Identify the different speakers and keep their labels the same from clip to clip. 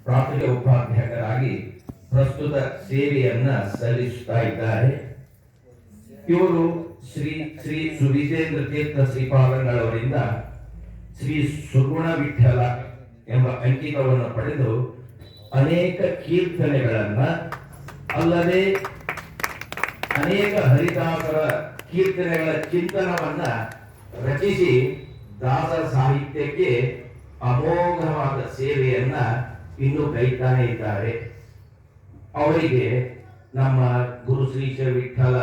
Speaker 1: ಪ್ರಾಥಮಿಕ ಉಪಾಧ್ಯಾಯರಾಗಿ ಪ್ರಸ್ತುತ ಸೇವೆಯನ್ನ ಸಲ್ಲಿಸುತ್ತಾ ಇದ್ದಾರೆ. ಇವರು ಶ್ರೀ ಶ್ರೀ ಸುವಿಜೇಂದ್ರ ತೀರ್ಥ ಶ್ರೀಪಾದಂಗಳವರಿಂದ ಶ್ರೀ ಸುಗುಣ ವಿಠಲ ಎಂಬ ಅಂಕಿತವನ್ನು ಪಡೆದು ಅನೇಕ ಕೀರ್ತನೆಗಳನ್ನ ಅಲ್ಲದೆ ಅನೇಕ ಹರಿದಾಸರ ಕೀರ್ತನೆಗಳ ಚಿಂತನವನ್ನ ರಚಿಸಿ ದಾಸರ ಸಾಹಿತ್ಯಕ್ಕೆ ಅಮೋಘವಾದ ಸೇವೆಯನ್ನ ಇನ್ನು ಕೈತಾನೆ ಇದ್ದಾರೆ. ಅವರಿಗೆ ನಮ್ಮ ಗುರು ಶ್ರೀ ವಿಠಲ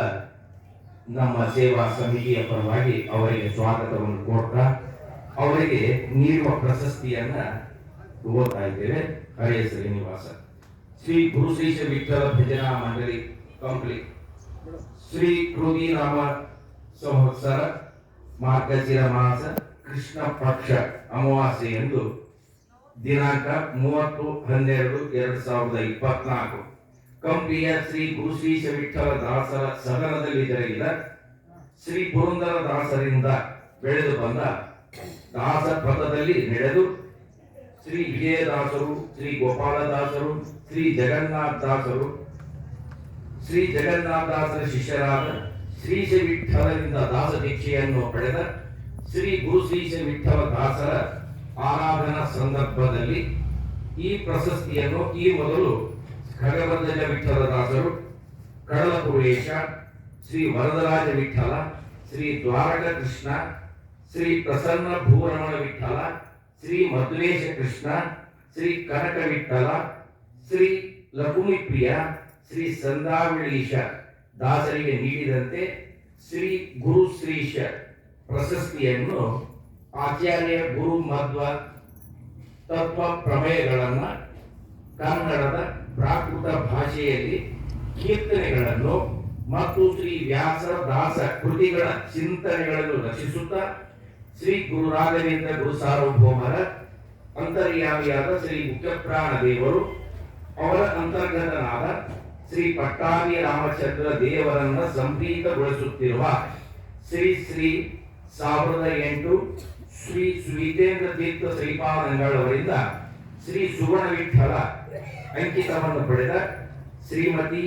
Speaker 1: ನಮ್ಮ ಸೇವಾ ಸಮಿತಿಯ ಪರವಾಗಿ ಅವರಿಗೆ ಸ್ವಾಗತವನ್ನು ಕೋರ್ತಾ ಅವರಿಗೆ ನೀಡುವ ಪ್ರಶಸ್ತಿಯನ್ನ ಓದ್ತಾ ಇದ್ದೇವೆ. ಹರೇ ಶ್ರೀನಿವಾಸ. ಶ್ರೀ ಗುರು ಶ್ರೀ ವಿಠಲ ಭಜನಾ ಮಂಡಳಿ ಕಂಪ್ಲಿ ಶ್ರೀ ಕೃಗಿ ನಾಮ ಸಂವತ್ಸರ ಮಾರ್ಗಶಿರ ಮಾಸ ಕೃಷ್ಣ ಪಕ್ಷ ಅಮಾವಾಸ್ಯೆಯಂದು ದಿನಾಂಕ 30/12/2024 ಕಂಪ್ಲಿಯ ಶ್ರೀ ಗುರು ಶ್ರೀ ವಿಠಲ ದಾಸರ ಸದನದಲ್ಲಿ ಜರುಗಿದ ಶ್ರೀ ಪುರಂದರ ದಾಸರಿಂದ ಬೆಳೆದು ಬಂದ ದಾಸ ಪಥದಲ್ಲಿ ನಡೆದು ಶ್ರೀ ವಿಜಯದಾಸರು, ಶ್ರೀ ಗೋಪಾಲದಾಸರು, ಶ್ರೀ ಜಗನ್ನಾಥದಾಸರು, ಶ್ರೀ ಜಗನ್ನಾಥದಾಸರ ಶಿಷ್ಯರಾದ ಶ್ರೀ ವಿಠಲರಿಂದ ದಾಸ ದೀಕ್ಷೆಯನ್ನು ಪಡೆದ ಶ್ರೀ ಗುರು ಶ್ರೀ ವಿಠಲ ದಾಸರ ಆರಾಧನಾ ಸಂದರ್ಭದಲ್ಲಿ ಈ ಪ್ರಶಸ್ತಿಯನ್ನು ಈ ಮೊದಲು ಖಗವರ್ಧಜ ವಿಠಲ ದಾಸರು, ಕಡಲಪುರೇಶ, ಶ್ರೀ ವರದರಾಜ ವಿಠಲ, ಶ್ರೀ ದ್ವಾರಕ ಕೃಷ್ಣ, ಶ್ರೀ ಪ್ರಸನ್ನ ಭೂರಮಣ ವಿಠಲ, ಶ್ರೀ ಮಧುರೇಶ ಕೃಷ್ಣ, ಶ್ರೀ ಕನಕ ವಿಠಲ, ಶ್ರೀ ಲಕುಮಿಪ್ರಿಯ, ಶ್ರೀ ಸಂದಾವಿಳೀಶ ದಾಸರಿಗೆ ನೀಡಿದಂತೆ ಶ್ರೀ ಗುರು ಶ್ರೀಶ ಪ್ರಶಸ್ತಿಯನ್ನು ಆಚಾರ್ಯ ಗುರು ಮಧ್ವ ತತ್ವ ಪ್ರಮೇಯಗಳನ್ನ ಕನ್ನಡದ ಪ್ರಾಕೃತ ಭಾಷೆಯಲ್ಲಿ ಕೀರ್ತನೆಗಳನ್ನು ಮತ್ತು ಶ್ರೀ ವ್ಯಾಸ ದಾಸ ಕೃತಿಗಳ ಚಿಂತನೆಗಳನ್ನು ರಚಿಸುತ್ತಾ ಶ್ರೀ ಗುರು ರಾಘವೇಂದ್ರ ಗುರು ಸಾರ್ವಭೌಮರ ಅಂತರ್ಯಾಮಿಯಾದ ಶ್ರೀ ಮುಖ್ಯಪ್ರಾಣ ದೇವರು, ಅವರ ಅಂತರ್ಗತನಾದ ಶ್ರೀ ಪಟ್ಟಾಭಿ ರಾಮಚಂದ್ರ ದೇವರನ್ನ ಸಂಪ್ರೀತಗೊಳಿಸುತ್ತಿರುವ ಶ್ರೀ ಶ್ರೀ 1008 ಶ್ರೀ ಸುವಿಜೇಂದ್ರ ತೀರ್ಥ ಶ್ರೀಪಾದಂಗಳವರಿಂದ ಶ್ರೀ ಸುಗುಣ ವಿಠಲ ಅಂಕಿತವನ್ನು ಪಡೆದ ಶ್ರೀಮತಿ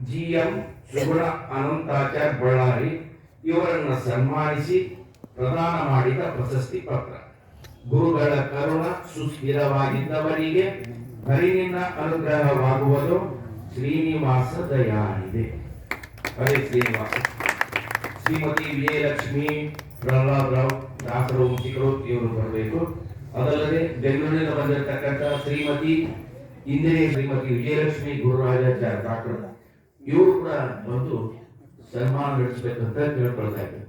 Speaker 1: GM ಸುಗುಣ ಅನಂತಾಚಾರ್ಯ ಬಳ್ಳಾರಿ ಇವರನ್ನು ಸನ್ಮಾನಿಸಿ ಪ್ರದಾನ ಮಾಡಿದ ಪ್ರಶಸ್ತಿ ಪತ್ರ. ಗುರುಗಳ ಕರುಣ ಸುಸ್ಥಿರವಾಗಿದ್ದವರಿಗೆ ಹರಿನಿಂದ ಅನುಗ್ರಹವಾಗುವುದು ಶ್ರೀನಿವಾಸ ದಯಾನಿದೆ. ಹರೇ ಶ್ರೀನಿವಾಸ. ಶ್ರೀಮತಿ ವಿಜಯಲಕ್ಷ್ಮಿ ಪ್ರಹ್ಲಾದ್ ರಾವ್ ದಾಸರು ಮುಚಿಕರು ಇವರು ಬರಬೇಕು. ಅದಲ್ಲದೆ ಬೆಂಗಳೂರಿನಿಂದ ಬಂದಿರತಕ್ಕಂಥ ಶ್ರೀಮತಿ ಇಂದಿರೆ, ಶ್ರೀಮತಿ ವಿಜಯಲಕ್ಷ್ಮಿ ಗುರುರಾಜಾಚಾರ್ಯ ಡಾಕ್ಟರ್ ಇವರು ಕೂಡ ಬಂದು ಸನ್ಮಾನ ನಡೆಸಬೇಕಂತ ಕೇಳ್ಕೊಳ್ತಾ ಇದ್ದಾರೆ.